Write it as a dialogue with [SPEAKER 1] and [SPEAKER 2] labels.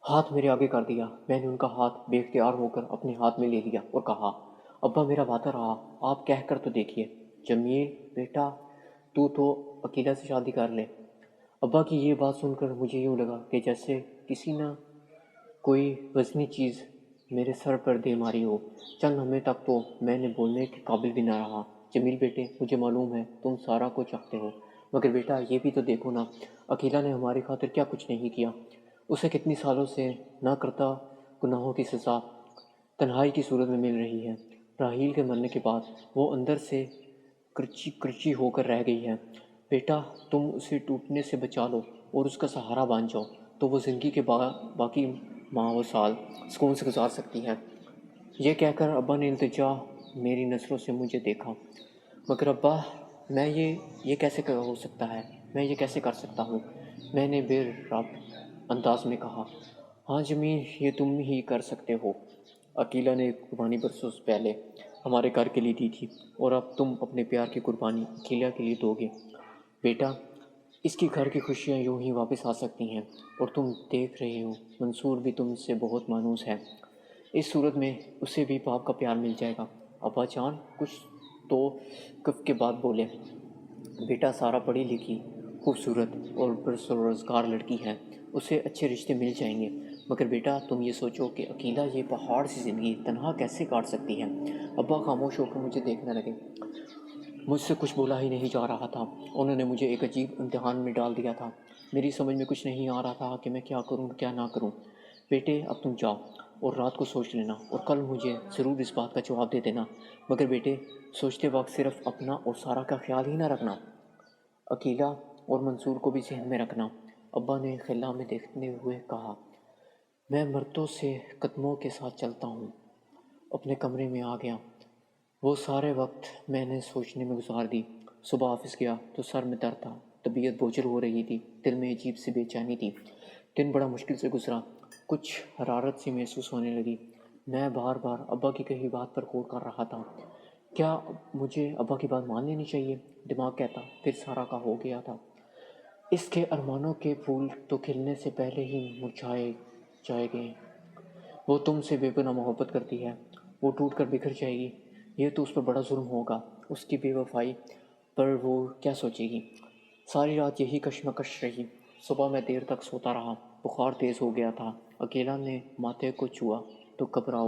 [SPEAKER 1] ہاتھ میرے آگے کر دیا۔ میں نے ان کا ہاتھ بے اختیار ہو کر اپنے ہاتھ میں لے لیا اور کہا، ابا میرا وعدہ رہا، آپ کہہ کر تو دیکھیے۔ جمیل بیٹا، تو عقیلہ سے شادی کر لے۔ ابا کی یہ بات سن کر مجھے یوں لگا کہ جیسے کسی نہ کوئی وزنی چیز میرے سر پر دے ماری ہو۔ چند لمحے تک تو میں نے بولنے کے قابل بھی نہ رہا۔ جمیل بیٹے، مجھے معلوم ہے تم سارا کو چاہتے ہو، مگر بیٹا یہ بھی تو دیکھو نا، عقیلہ نے ہماری خاطر کیا کچھ نہیں کیا۔ اسے کتنی سالوں سے نہ کرتا گناہوں کی سزا تنہائی کی صورت میں مل رہی ہے۔ راحیل کے مرنے کے بعد وہ اندر سے کرچی کرچی ہو کر رہ گئی ہے۔ بیٹا تم اسے ٹوٹنے سے بچا لو اور اس کا سہارا بن جاؤ تو وہ زندگی کے باقی ماہ و سال سکون سے گزار سکتی ہے۔ یہ کہہ کر ابا نے التجا میری نظروں سے مجھے دیکھا۔ مگر ابا، میں یہ کیسے ہو سکتا ہے؟ میں یہ کیسے کر سکتا ہوں؟ میں نے بے ربط انداز میں کہا۔ ہاں جمیل، یہ تم ہی کر سکتے ہو۔ عقیلہ نے قربانی برسوں سے پہلے ہمارے گھر کے لیے دی تھی، اور اب تم اپنے پیار کی قربانی عقیلہ کے لیے دو گے۔ بیٹا، اس کی گھر کی خوشیاں یوں ہی واپس آ سکتی ہیں، اور تم دیکھ رہے ہو منصور بھی تم سے بہت مانوس ہے۔ اس صورت میں اسے بھی باپ کا پیار مل جائے گا۔ ابا جان کچھ تو کف کے بعد بولے۔ بیٹا سارا پڑھی لکھی، خوبصورت اور پرروزگار لڑکی ہے، اسے اچھے رشتے مل جائیں گے، مگر بیٹا تم یہ سوچو کہ عقیلہ یہ پہاڑ سی زندگی تنہا کیسے کاٹ سکتی ہے۔ ابا خاموش ہو کر مجھے دیکھنے لگے۔ مجھ سے کچھ بولا ہی نہیں جا رہا تھا۔ انہوں نے مجھے ایک عجیب امتحان میں ڈال دیا تھا۔ میری سمجھ میں کچھ نہیں آ رہا تھا کہ میں کیا کروں کیا نہ کروں۔ بیٹے اب تم جاؤ اور رات کو سوچ لینا، اور کل مجھے ضرور اس بات کا جواب دے دینا، مگر بیٹے سوچتے وقت صرف اپنا اور سارا کا خیال ہی نہ رکھنا، عقیلہ اور منصور کو بھی ذہن میں رکھنا۔ ابا نے خلا میں دیکھتے ہوئے کہا، میں مردوں سے قدموں کے ساتھ چلتا ہوں۔ اپنے کمرے میں آ گیا۔ وہ سارے وقت میں نے سوچنے میں گزار دی۔ صبح آفس گیا تو سر میں درد تھا، طبیعت بوجھل ہو رہی تھی، دل میں عجیب سی بے چینی تھی۔ دن بڑا مشکل سے گزرا، کچھ حرارت سی محسوس ہونے لگی۔ میں بار بار ابا کی کہی بات پر غور کر رہا تھا۔ کیا مجھے ابا کی بات مان لینی چاہیے؟ دماغ کہتا پھر سارا کا ہو گیا تھا، اس کے ارمانوں کے پھول تو کھلنے سے پہلے ہی مرجھائے جائیں گے۔ وہ تم سے بے پناہ محبت کرتی ہے، وہ ٹوٹ کر بکھر جائے گی، یہ تو اس پر بڑا ظلم ہوگا۔ اس کی بے وفائی پر وہ کیا سوچے گی؟ ساری رات یہی کشمکش رہی۔ صبح میں دیر تک سوتا رہا، بخار تیز ہو گیا تھا۔ عقیلہ نے ماتھے کو چھوا تو گھبرا